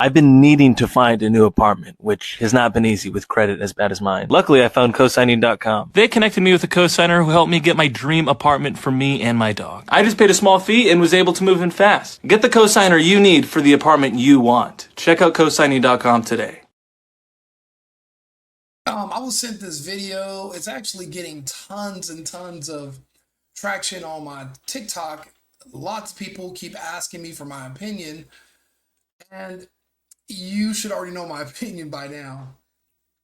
I've been needing to find a new apartment, which has not been easy with credit as bad as mine. Luckily, I found cosigning.com. They connected me with a cosigner who helped me get my dream apartment for me and my dog. I just paid a small fee and was able to move in fast. Get the cosigner you need for the apartment you want. Check out cosigning.com today. I was sent this video. It's actually getting tons and tons of traction on my TikTok. Lots of people keep asking me for my opinion, and you should already know my opinion by now.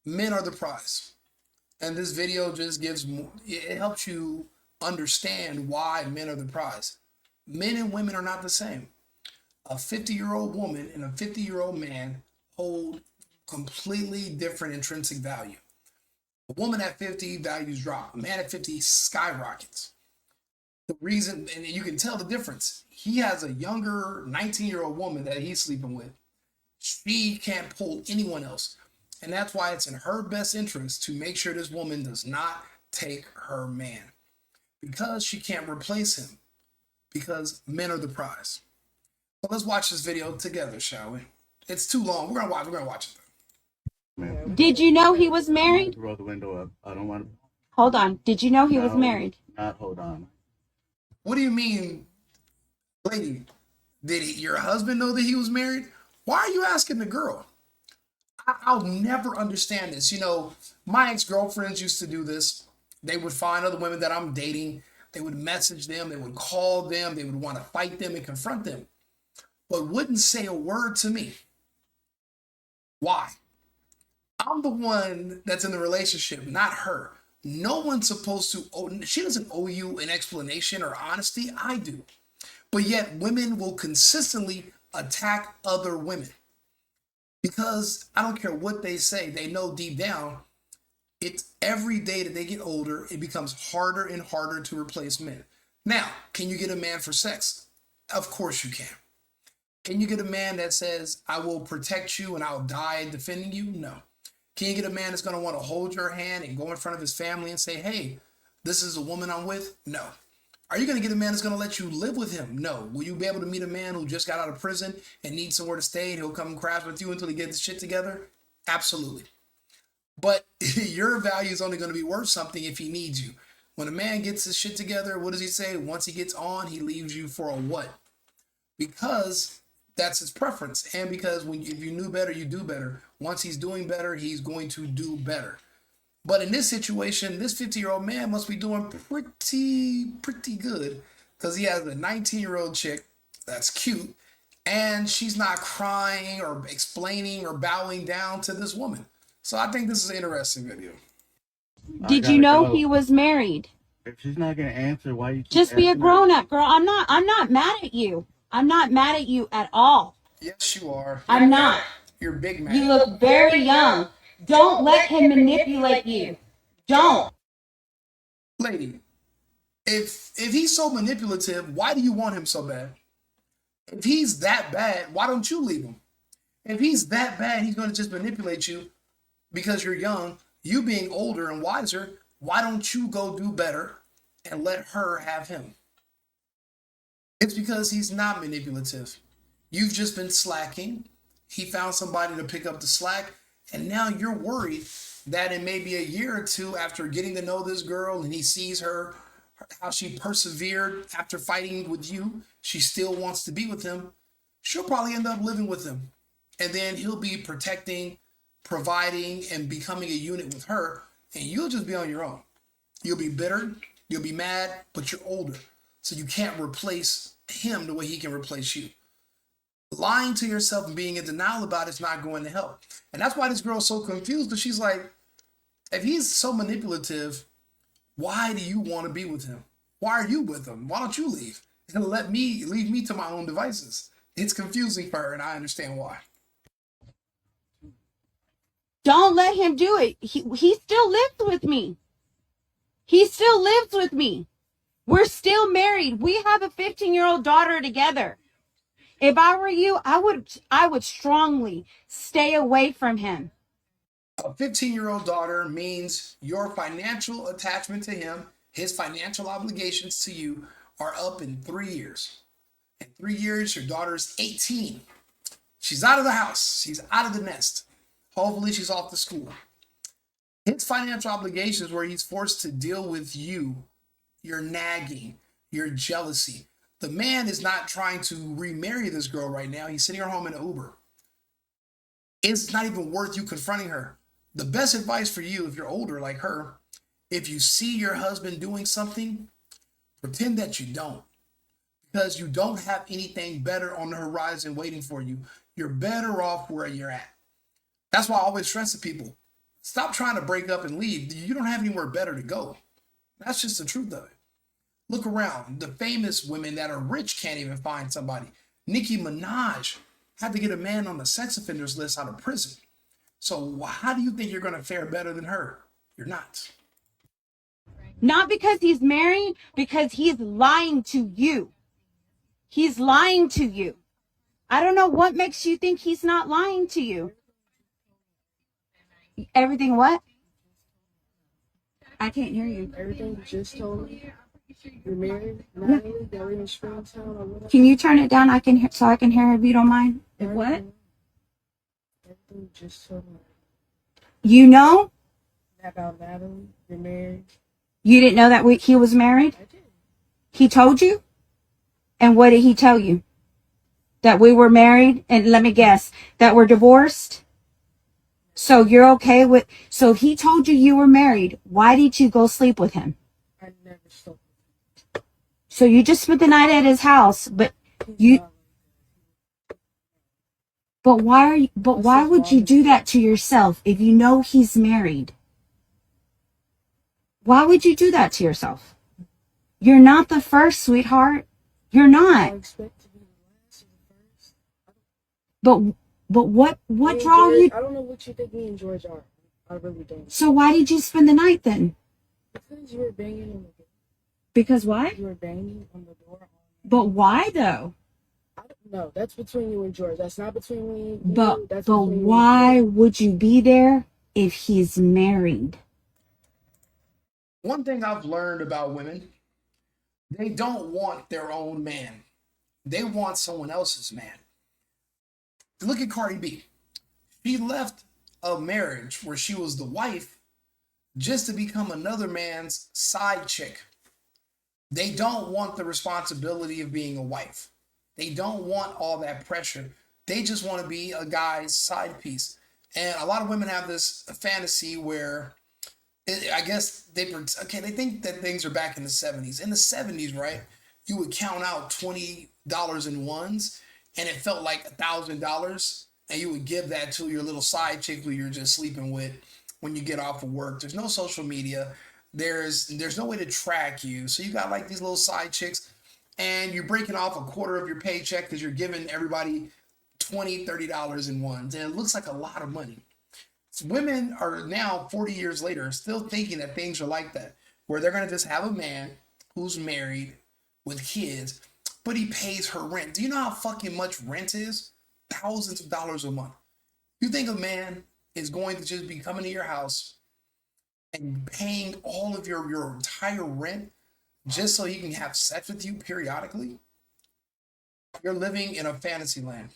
Men are the prize. And this video just it helps you understand why men are the prize. Men and women are not the same. A 50-year-old woman and a 50-year-old man hold completely different intrinsic value. A woman at 50, values drop. A man at 50 skyrockets. The reason, and you can tell the difference, he has a younger 19-year-old woman that he's sleeping with. She can't pull anyone else. And that's why it's in her best interest to make sure this woman does not take her man. Because she can't replace him. Because men are the prize. So let's watch this video together, shall we? It's too long. We're gonna watch it. Did you know he was married? Roll the window up. I don't want to. Hold on. Did you know he was married? Not hold on. What do you mean, lady? Did your husband know that he was married? Why are you asking the girl? I'll never understand this. You know, my ex-girlfriends used to do this. They would find other women that I'm dating. They would message them. They would call them. They would want to fight them and confront them, but wouldn't say a word to me. Why? I'm the one that's in the relationship, not her. No one's supposed to she doesn't owe you an explanation or honesty. I do. But yet women will consistently attack other women. Because I don't care what they say, they know deep down, it's every day that they get older, it becomes harder and harder to replace men. Now, can you get a man for sex? Of course you can. Can you get a man that says, I will protect you and I'll die defending you? No. Can you get a man that's going to want to hold your hand and go in front of his family and say, hey, this is a woman I'm with? No. Are you going to get a man that's going to let you live with him? No. Will you be able to meet a man who just got out of prison and needs somewhere to stay and he'll come and crash with you until he gets his shit together? Absolutely. But your value is only going to be worth something if he needs you. When a man gets his shit together, what does he say? Once he gets on, he leaves you for a what? Because that's his preference. And because if you knew better, you do better. Once he's doing better, he's going to do better. But in this situation, this 50-year-old man must be doing pretty good, because he has a 19-year-old chick that's cute, and she's not crying or explaining or bowing down to this woman. So I think this is an interesting video. Did you know he was married? If she's not gonna answer, why you keep Just be a asking grown-up, girl. I'm not mad at you. I'm not mad at you at all. Yes, you are. I'm not. You're big man. You look very young. Don't let him manipulate you. Don't. Lady, if he's so manipulative, why do you want him so bad? If he's that bad, why don't you leave him? If he's that bad, he's going to just manipulate you because you're young. You being older and wiser, why don't you go do better and let her have him? It's because he's not manipulative. You've just been slacking. He found somebody to pick up the slack, and now you're worried that in maybe a year or two after getting to know this girl and he sees her, how she persevered after fighting with you, she still wants to be with him. She'll probably end up living with him. And then he'll be protecting, providing, and becoming a unit with her, and you'll just be on your own. You'll be bitter, you'll be mad, but you're older. So you can't replace him the way he can replace you. Lying to yourself and being in denial about it's not going to help. And that's why this girl's so confused, because she's like, if he's so manipulative, why do you want to be with him? Why are you with him? Why don't you leave? And leave me to my own devices. It's confusing for her, and I understand why. Don't let him do it. He still lives with me. He still lives with me. We're still married. We have a 15-year-old daughter together. If I were you, I would strongly stay away from him. A 15-year-old daughter means your financial attachment to him, his financial obligations to you, are up in 3 years. In 3 years, your daughter's 18. She's out of the house. She's out of the nest. Hopefully she's off to school. His financial obligations where he's forced to deal with you, your nagging, your jealousy. The man is not trying to remarry this girl right now. He's sitting at home in an Uber. It's not even worth you confronting her. The best advice for you, if you're older like her, if you see your husband doing something, pretend that you don't. Because you don't have anything better on the horizon waiting for you. You're better off where you're at. That's why I always stress to people, stop trying to break up and leave. You don't have anywhere better to go. That's just the truth of it. Look around. The famous women that are rich can't even find somebody. Nicki Minaj had to get a man on the sex offenders list out of prison. So how do you think you're going to fare better than her? You're not. Not because he's married, because he's lying to you. He's lying to you. I don't know what makes you think he's not lying to you. Everything what? I can't hear you. Everything you just told me. You're married, Natalie, that we're in Springtown or whatever. Can you turn it down? I can hear, so I can hear if you don't mind. If what? Everything you just told me. You know? About Natalie, you're married. You didn't know that he was married? I did. He told you? And what did he tell you? That we were married? And let me guess, that we're divorced? So you're okay with, so he told you were married. Why did you go sleep with him? I never slept. So you just spent the night at his house, but you, but why would you do that to yourself if you know he's married? Why would you do that to yourself? You're not the first, sweetheart. You're I not. expect to be the last or the first. But what Me and draw George, you? I don't know what you think me and George are. I really don't. So why did you spend the night then? Because you were banging on the door. Because why? You were banging on the door. But why though? I don't know. That's between you and George. That's not between me and you. But That's between you and why George. would you be there if he's married? One thing I've learned about women, they don't want their own man. They want someone else's man. Look at Cardi B. She left a marriage where she was the wife just to become another man's side chick. They don't want the responsibility of being a wife. They don't want all that pressure. They just want to be a guy's side piece. And a lot of women have this fantasy where I guess they think that things are back in the 70s. In the 70s, right? You would count out $20 in ones and it felt like $1,000, and you would give that to your little side chick who you're just sleeping with when you get off of work. There's no social media. There's no way to track you. So you got like these little side chicks and you're breaking off a quarter of your paycheck because you're giving everybody $20, $30 in ones. And it looks like a lot of money. Women are now 40 years later still thinking that things are like that, where they're going to just have a man who's married with kids, but he pays her rent. Do you know how fucking much rent is? Thousands of dollars a month. You think a man is going to just be coming to your house and paying all of your entire rent just so he can have sex with you periodically? You're living in a fantasy land.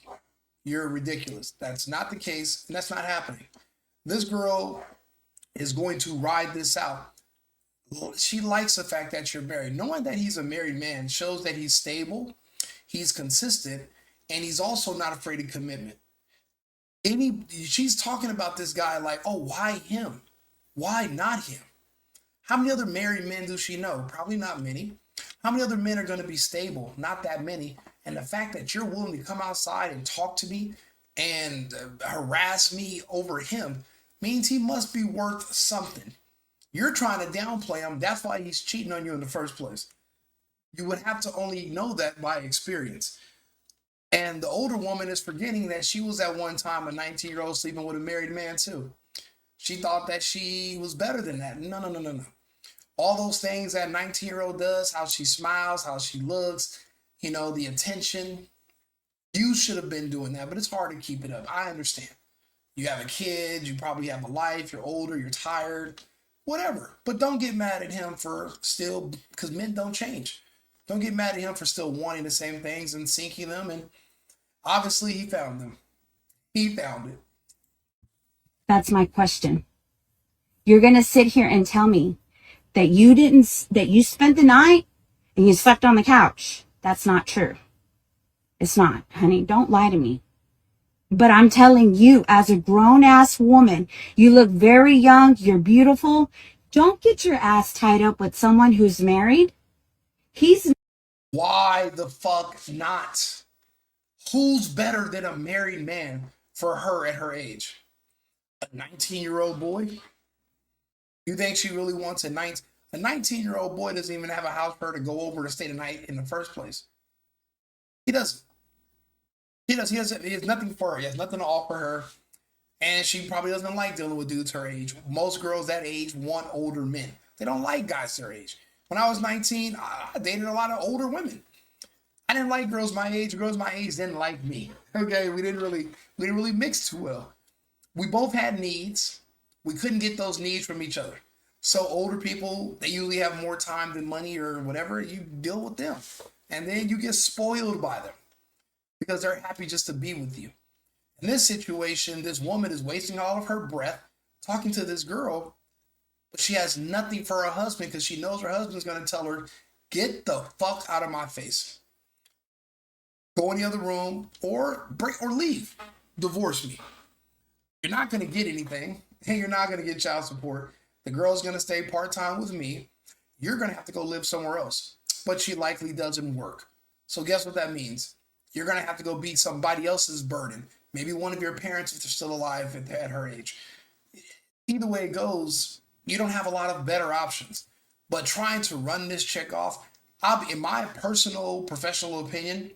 You're ridiculous. That's not the case, and that's not happening. This girl is going to ride this out. She likes the fact that you're married. Knowing that he's a married man shows that he's stable, he's consistent, and he's also not afraid of commitment. She's talking about this guy like, oh, why him? Why not him? How many other married men does she know? Probably not many. How many other men are going to be stable? Not that many. And the fact that you're willing to come outside and talk to me and harass me over him means he must be worth something. You're trying to downplay him. That's why he's cheating on you in the first place. You would have to only know that by experience. And the older woman is forgetting that she was at one time a 19-year-old sleeping with a married man too. She thought that she was better than that. No. All those things that 19-year-old does, how she smiles, how she looks, the attention. You should have been doing that, but it's hard to keep it up. I understand. You have a kid, you probably have a life, you're older, you're tired, whatever. But don't get mad at him for still, because men don't change. Don't get mad at him for still wanting the same things and seeking them. And obviously he found them. He found it. That's my question. You're going to sit here and tell me that you spent the night and you slept on the couch. That's not true. It's not, honey. Don't lie to me. But I'm telling you, as a grown-ass woman, you look very young. You're beautiful. Don't get your ass tied up with someone who's married. Why the fuck not? Who's better than a married man for her at her age? A 19-year-old boy? You think she really wants a 19-year-old boy doesn't even have a house for her to go over to stay the night in the first place. He doesn't. He has nothing for her. He has nothing to offer her. And she probably doesn't like dealing with dudes her age. Most girls that age want older men. They don't like guys their age. When I was 19, I dated a lot of older women. I didn't like girls my age. Girls my age didn't like me. Okay, we didn't really mix too well. We both had needs. We couldn't get those needs from each other. So older people, they usually have more time than money or whatever. You deal with them. And then you get spoiled by them because they're happy just to be with you. In this situation, this woman is wasting all of her breath talking to this girl, but she has nothing for her husband because she knows her husband's going to tell her, get the fuck out of my face. Go in the other room or leave. Divorce me. You're not going to get anything, and you're not going to get child support. The girl's going to stay part-time with me. You're going to have to go live somewhere else. But she likely doesn't work. So guess what that means? You're going to have to go be somebody else's burden. Maybe one of your parents if they're still alive at her age. Either way it goes, you don't have a lot of better options. But trying to run this chick off, in my personal, professional opinion,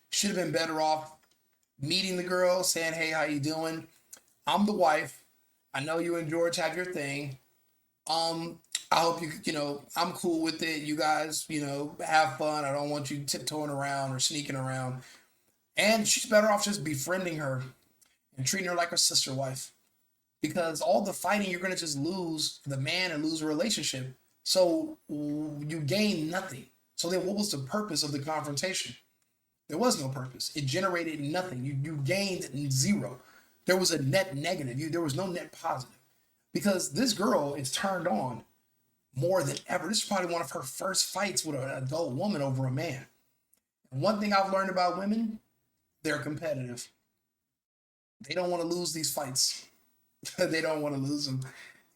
should have been better off meeting the girl, saying, hey, how you doing? I'm the wife. I know you and George have your thing. I hope I'm cool with it. You guys, have fun. I don't want you tiptoeing around or sneaking around. And she's better off just befriending her and treating her like her sister wife. Because all the fighting, you're going to just lose the man and lose a relationship. So you gain nothing. So then what was the purpose of the confrontation? There was no purpose. It generated nothing. You gained zero. There was a net negative. There was no net positive. Because this girl is turned on more than ever. This is probably one of her first fights with an adult woman over a man. And one thing I've learned about women, they're competitive. They don't want to lose these fights. They don't want to lose them.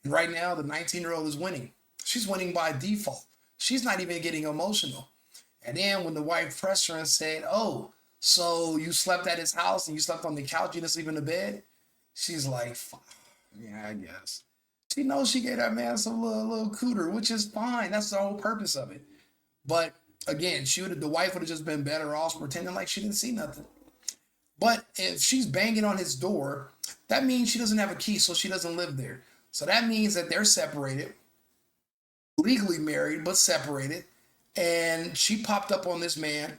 And right now, the 19-year-old is winning. She's winning by default. She's not even getting emotional. And then when the wife pressed her and said, oh, so you slept at his house and you slept on the couch, you didn't sleep in the bed? She's like, yeah, I guess. She knows she gave that man some little cooter, which is fine. That's the whole purpose of it. But again, the wife would have just been better off pretending like she didn't see nothing. But if she's banging on his door, that means she doesn't have a key, so she doesn't live there. So that means that they're separated, legally married, but separated. And she popped up on this man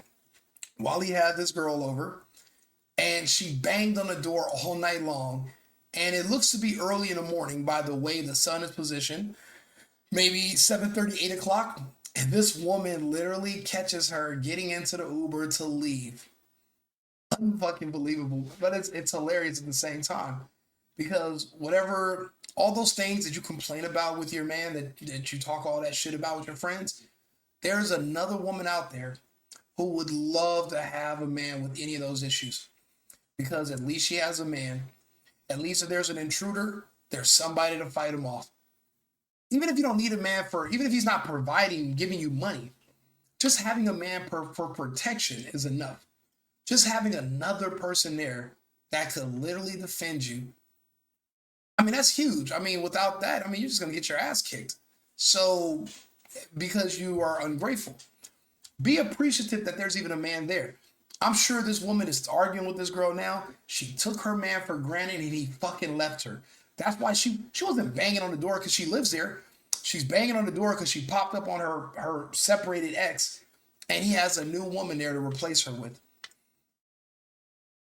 while he had this girl over. And she banged on the door all night long. And it looks to be early in the morning by the way the sun is positioned. Maybe 7:30, 8 o'clock. And this woman literally catches her getting into the Uber to leave. Unfucking believable. But it's hilarious at the same time. Because all those things that you complain about with your man, that you talk all that shit about with your friends, there's another woman out there who would love to have a man with any of those issues. Because at least she has a man. At least if there's an intruder, there's somebody to fight him off. Even if you don't need a man even if he's not providing, giving you money, just having a man for protection is enough. Just having another person there that could literally defend you. I mean, that's huge. I mean, without that, you're just going to get your ass kicked. So, because you are ungrateful. Be appreciative that there's even a man there. I'm sure this woman is arguing with this girl now. She took her man for granted and he fucking left her. That's why she wasn't banging on the door because she lives there. She's banging on the door because she popped up on her separated ex and he has a new woman there to replace her with.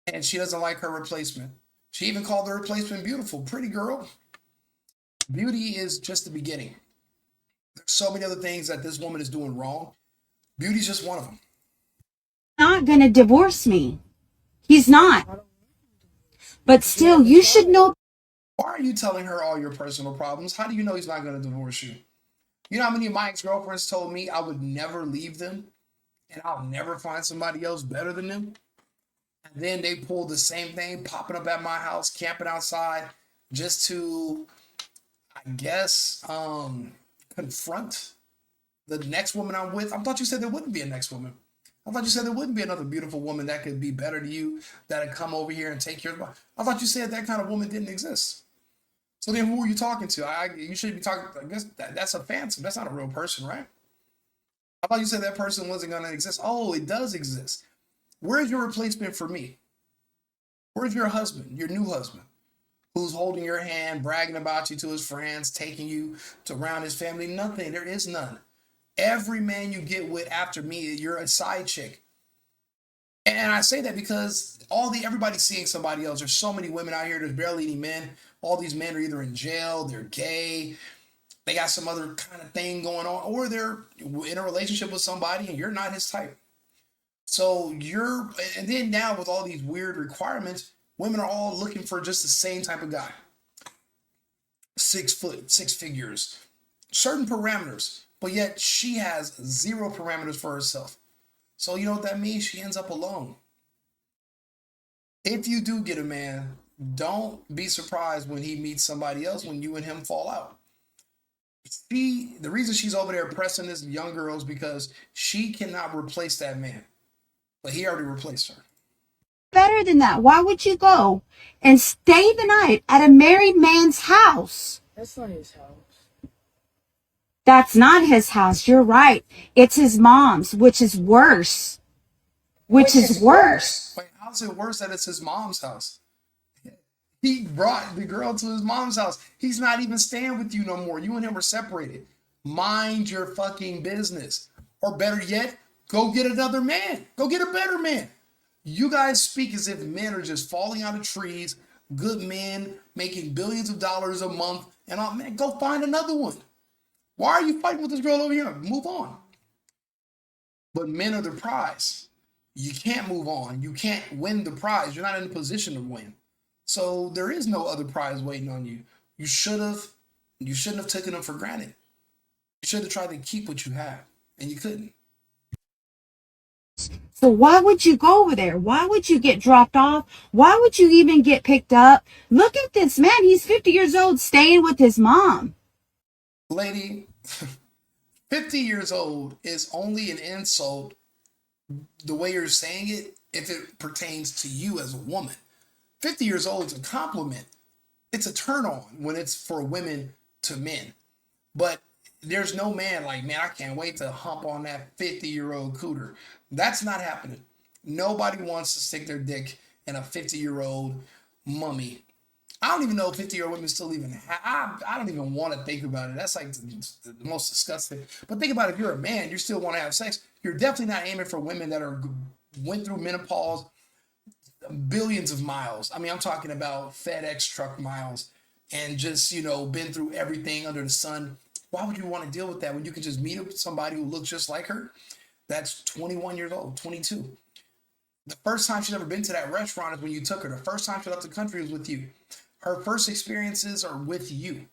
And she doesn't like her replacement. She even called the replacement beautiful. Pretty girl. Beauty is just the beginning. There's so many other things that this woman is doing wrong. Beauty's just one of them. Not going to divorce me. He's not. But still, you should know. Why are you telling her all your personal problems? How do you know he's not going to divorce you? You know how many of my ex-girlfriends told me I would never leave them and I'll never find somebody else better than them? And then they pulled the same thing, popping up at my house, camping outside, just to, I guess, confront the next woman I'm with. I thought you said there wouldn't be a next woman. I thought you said there wouldn't be another beautiful woman that could be better to you, that'd come over here and take your. I thought you said that kind of woman didn't exist. So then, who are you talking to? You should be talking. I guess that's a phantom. That's not a real person, right? I thought you said that person wasn't going to exist. Oh, it does exist. Where's your replacement for me? Where's your husband, your new husband, who's holding your hand, bragging about you to his friends, taking you to around his family? Nothing. There is none. Every man you get with after me, you're a side chick. And I say that because everybody's seeing somebody else. There's so many women out here. There's barely any men. All these men are either in jail, they're gay, they got some other kind of thing going on, or they're in a relationship with somebody and you're not his type. So and then now with all these weird requirements, women are all looking for just the same type of guy. 6 foot, 6 figures, certain parameters, but yet she has 0 parameters for herself. So you know what that means? She ends up alone. If you do get a man, don't be surprised when he meets somebody else when you and him fall out. The reason she's over there pressing this young girl is because she cannot replace that man. But he already replaced her. Better than that. Why would you go and stay the night at a married man's house? That's not his house. That's not his house. You're right. It's his mom's, which is worse. Which is worse. Wait, how's it worse that it's his mom's house? He brought the girl to his mom's house. He's not even staying with you no more. You and him are separated. Mind your fucking business. Or better yet, go get another man. Go get a better man. You guys speak as if men are just falling out of trees, good men making billions of dollars a month, and all. Man, go find another one. Why are you fighting with this girl over here? Move on. But men are the prize. You can't move on. You can't win the prize. You're not in a position to win. So there is no other prize waiting on you. You shouldn't have taken them for granted. You should have tried to keep what you have, and you couldn't. So why would you go over there? Why would you get dropped off? Why would you even get picked up? Look at this man. He's 50 years old staying with his mom. Lady, 50 years old is only an insult the way you're saying it if it pertains to you as a woman. 50 years old is a compliment. It's a turn on when it's for women to men. But there's no man like, man, I can't wait to hump on that 50-year-old cooter. That's not happening. Nobody wants to stick their dick in a 50-year-old mummy. I don't even know if 50-year-old women still even I don't even want to think about it. That's like the most disgusting. But think about it, if you're a man, you still want to have sex. You're definitely not aiming for women that went through menopause billions of miles. I mean, I'm talking about FedEx truck miles and just, been through everything under the sun. Why would you want to deal with that when you could just meet somebody who looks just like her? That's 21 years old, 22. The first time she's ever been to that restaurant is when you took her. The first time she left the country was with you. Her first experiences are with you.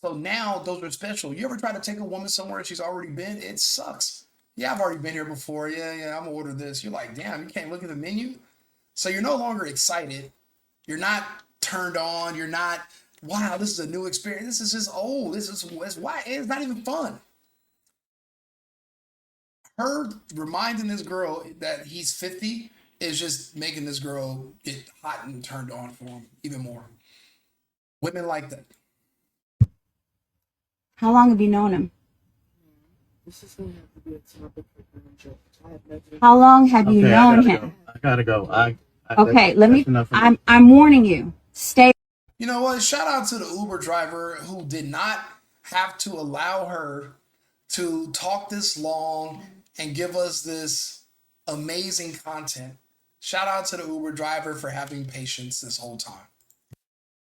So now those are special. You ever try to take a woman somewhere she's already been? It sucks. Yeah, I've already been here before. Yeah, I'm gonna order this. You're like, damn, you can't look at the menu. So you're no longer excited. You're not turned on. You're not, wow, this is a new experience. This is just old. It's why it's not even fun. Her reminding this girl that he's 50 is just making this girl get hot and turned on for him even more. Women like that. How long have you known him? This is going to have to be a topic for Angel. I have never. How long have you known him? I gotta go. Okay, I'm warning you. Stay. You know what? Shout out to the Uber driver who did not have to allow her to talk this long and give us this amazing content. Shout out to the Uber driver for having patience this whole time.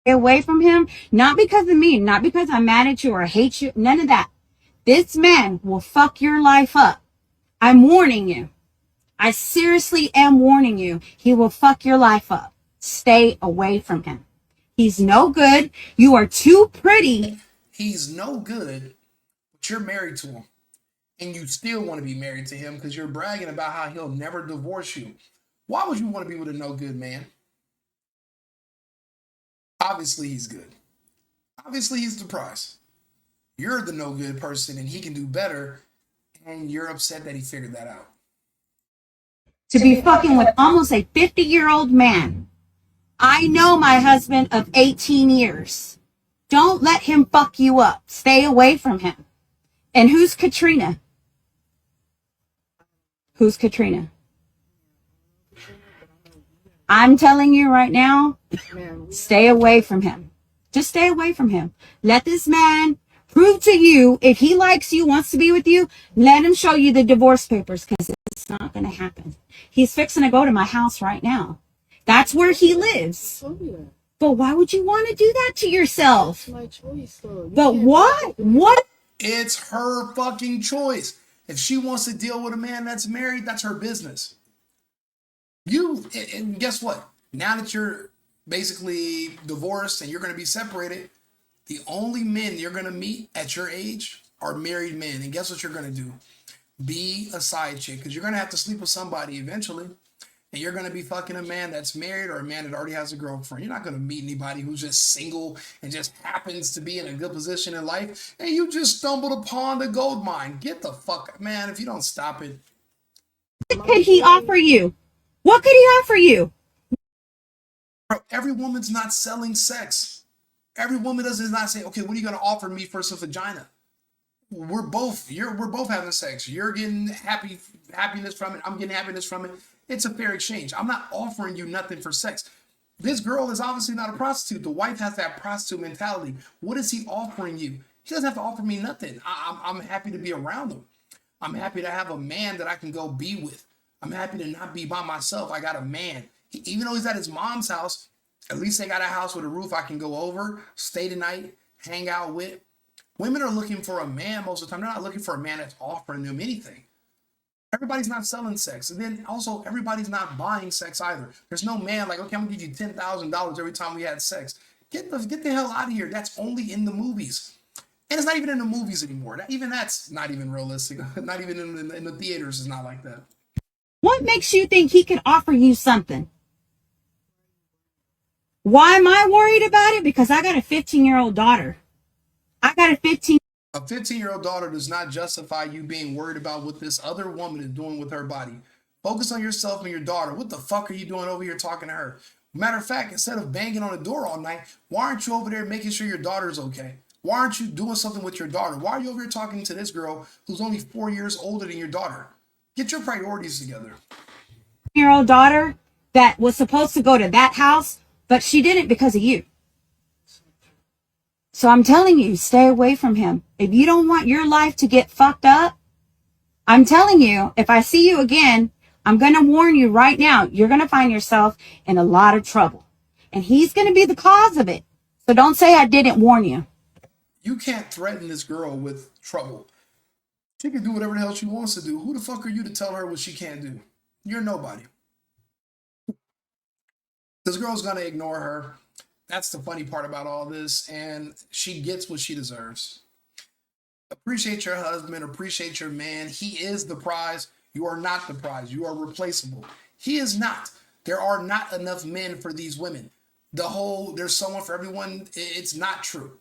Away from him, not because of me, not because I'm mad at you or hate you, none of that. This man will fuck your life up. I'm warning you. I seriously am warning you. He will fuck your life up. stay away from him. He's no good. You are too pretty. He's no good, but you're married to him. And you still want to be married to him because you're bragging about how he'll never divorce you. Why would you want to be with a no good man? Obviously, he's good. Obviously, he's the prize. You're the no good person and he can do better, and you're upset that he figured that out. To be fucking with almost a 50-year-old man. I know my husband of 18 years. Don't let him fuck you up. Stay away from him. And who's Katrina? Who's Katrina? I'm telling you right now, stay away from him. Just stay away from him. Let this man prove to you, if he likes you, wants to be with you, let him show you the divorce papers, because it's not going to happen. He's fixing to go to my house right now. That's where he lives. But why would you want to do that to yourself? It's my choice, though. But what? What? It's her fucking choice. If she wants to deal with a man that's married, that's her business. And guess what? Now that you're basically divorced and you're going to be separated, the only men you're going to meet at your age are married men. And guess what you're going to do? Be a side chick, because you're going to have to sleep with somebody eventually. And you're going to be fucking a man that's married or a man that already has a girlfriend. You're not going to meet anybody who's just single and just happens to be in a good position in life. And you just stumbled upon the gold mine. Get the fuck, man, if you don't stop it. What could he offer you? What could he offer you? Bro, every woman's not selling sex. Every woman does not say, okay, what are you going to offer me for some vagina? We're both having sex. You're getting happiness from it. I'm getting happiness from it. It's a fair exchange. I'm not offering you nothing for sex. This girl is obviously not a prostitute. The wife has that prostitute mentality. What is he offering you? He doesn't have to offer me nothing. I'm happy to be around him. I'm happy to have a man that I can go be with. I'm happy to not be by myself. I got a man. Even though he's at his mom's house, at least they got a house with a roof I can go over, stay the night, hang out with. Women are looking for a man most of the time. They're not looking for a man that's offering them anything. Everybody's not selling sex. And then also, everybody's not buying sex either. There's no man like, okay, I'm going to give you $10,000 every time we had sex. Get the hell out of here. That's only in the movies. And it's not even in the movies anymore. Even that's not even realistic. Not even in the theaters is not like that. What makes you think he can offer you something? Why am I worried about it? Because I got a 15-year-old daughter. A 15-year-old daughter does not justify you being worried about what this other woman is doing with her body. Focus on yourself and your daughter. What the fuck are you doing over here talking to her? Matter of fact, instead of banging on the door all night, why aren't you over there making sure your daughter's okay? Why aren't you doing something with your daughter? Why are you over here talking to this girl who's only 4 years older than your daughter? Get your priorities together. 15-year-old daughter that was supposed to go to that house, but she didn't because of you. So I'm telling you, stay away from him. If you don't want your life to get fucked up, I'm telling you, if I see you again, I'm going to warn you right now, you're going to find yourself in a lot of trouble. And he's going to be the cause of it. So don't say I didn't warn you. You can't threaten this girl with trouble. She can do whatever the hell she wants to do. Who the fuck are you to tell her what she can't do? You're nobody. This girl's going to ignore her. That's the funny part about all this. And she gets what she deserves. Appreciate your husband. Appreciate your man. He is the prize. You are not the prize. You are replaceable. He is not. There are not enough men for these women. There's someone for everyone. It's not true.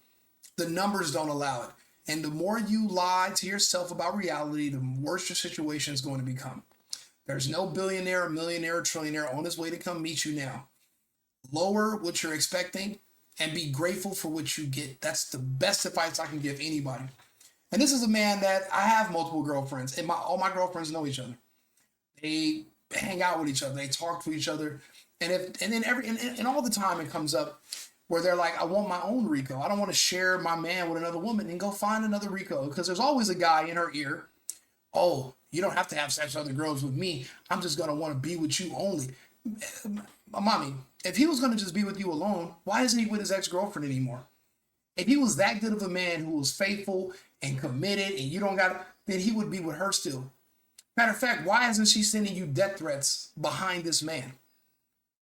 The numbers don't allow it. And the more you lie to yourself about reality, the worse your situation is going to become. There's no billionaire, millionaire, trillionaire on his way to come meet you now. Lower what you're expecting and be grateful for what you get. That's the best advice I can give anybody. And this is a man that I have multiple girlfriends, and all my girlfriends know each other. They hang out with each other. They talk to each other. And all the time it comes up where they're like, I want my own Rico. I don't want to share my man with another woman, and go find another Rico, because there's always a guy in her ear. Oh, you don't have to have sex with other girls with me. I'm just going to want to be with you only. Mommy, if he was going to just be with you alone, why isn't he with his ex-girlfriend anymore? If he was that good of a man who was faithful and committed and you don't got it, then he would be with her still. Matter of fact, why isn't she sending you death threats behind this man?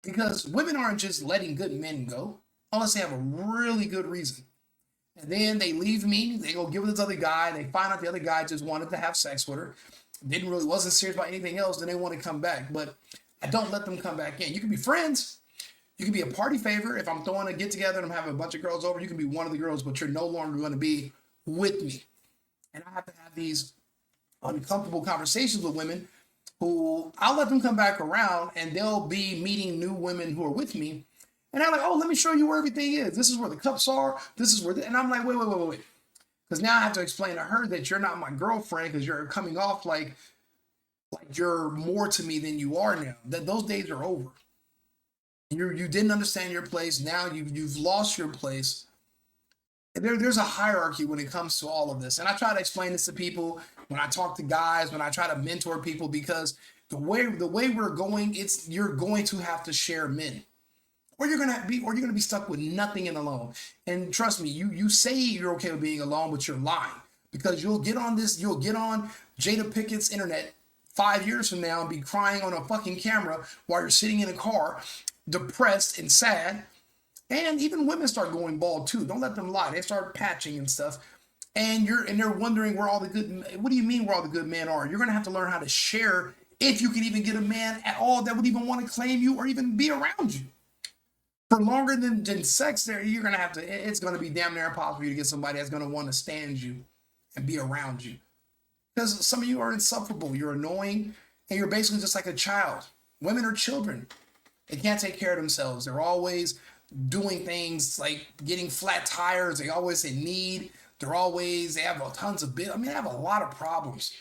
Because women aren't just letting good men go unless they have a really good reason. And then they leave me, they go give it to this other guy, they find out the other guy just wanted to have sex with her, wasn't serious about anything else, then they want to come back. But I don't let them come back in. You can be friends, you can be a party favor. If I'm throwing a get together and I'm having a bunch of girls over, you can be one of the girls, but you're no longer going to be with me. And I have to have these uncomfortable conversations with women who I'll let them come back around and they'll be meeting new women who are with me. And I'm like, oh, let me show you where everything is. This is where the cups are. This is where, and I'm like, wait. Because now I have to explain to her that you're not my girlfriend because you're coming off like you're more to me than you are now. That those days are over. You didn't understand your place. Now you've lost your place. There's a hierarchy when it comes to all of this. And I try to explain this to people when I talk to guys, when I try to mentor people, because the way we're going, you're going to have to share men. Or you're gonna be stuck with nothing and alone. And trust me, you say you're okay with being alone, but you're lying. Because you'll get on Jada Pickett's internet 5 years from now and be crying on a fucking camera while you're sitting in a car, depressed and sad. And even women start going bald too. Don't let them lie. They start patching and stuff. And they're wondering where all the good, what do you mean where all the good men are? You're gonna have to learn how to share if you can even get a man at all that would even want to claim you or even be around you. For longer than sex there, you're going to have to, it's going to be damn near impossible for you to get somebody that's going to want to stand you and be around you. Because some of you are insufferable, you're annoying, and you're basically just like a child. Women are children. They can't take care of themselves. They're always doing things like getting flat tires. They always in need. They have tons of bills. I mean, they have a lot of problems.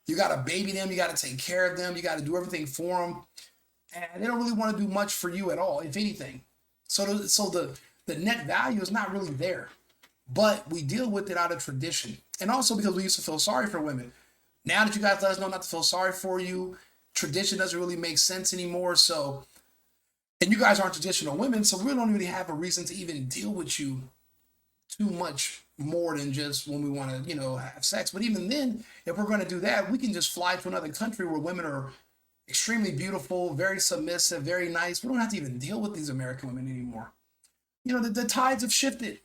You got to baby them. You got to take care of them. You got to do everything for them. And they don't really want to do much for you at all, if anything. So the net value is not really there, but we deal with it out of tradition. And also because we used to feel sorry for women. Now that you guys let us know not to feel sorry for you, tradition doesn't really make sense anymore. So, and you guys aren't traditional women, so we don't really have a reason to even deal with you too much more than just when we want to, have sex. But even then, if we're going to do that, we can just fly to another country where women are extremely beautiful, very submissive, very nice. We don't have to even deal with these American women anymore. The tides have shifted.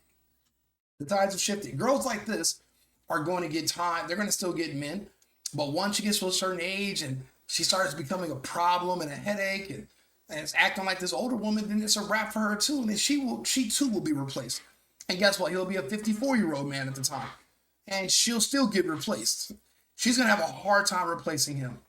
The tides have shifted. Girls like this are going to get time. They're going to still get men. But once she gets to a certain age and she starts becoming a problem and a headache and it's acting like this older woman, then it's a wrap for her too. And then she too will be replaced. And guess what? He'll be a 54-year-old man at the time. And she'll still get replaced. She's going to have a hard time replacing him.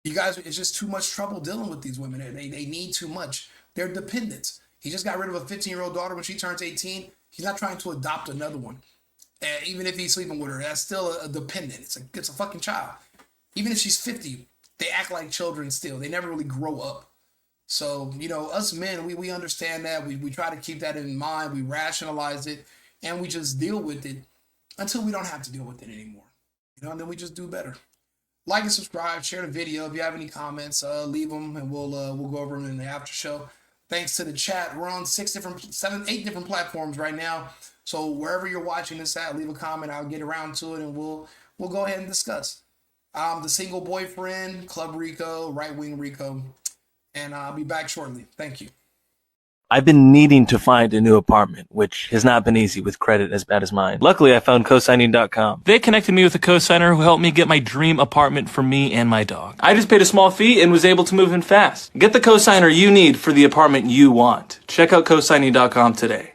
You guys, it's just too much trouble dealing with these women. They need too much. They're dependents. He just got rid of a 15-year-old daughter when she turns 18. He's not trying to adopt another one. Even if he's sleeping with her, that's still a dependent. It's a fucking child. Even if she's 50, they act like children still. They never really grow up. So, us men, we understand that. We try to keep that in mind. We rationalize it. And we just deal with it until we don't have to deal with it anymore. And then we just do better. Like and subscribe, share the video. If you have any comments, leave them and we'll go over them in the after show. Thanks to the chat. We're on 8 different platforms right now. So wherever you're watching this at, leave a comment. I'll get around to it and we'll go ahead and discuss. The Single Boyfriend, Club Rico, Right Wing Rico, and I'll be back shortly. Thank you. I've been needing to find a new apartment, which has not been easy with credit as bad as mine. Luckily, I found cosigning.com. They connected me with a cosigner who helped me get my dream apartment for me and my dog. I just paid a small fee and was able to move in fast. Get the cosigner you need for the apartment you want. Check out cosigning.com today.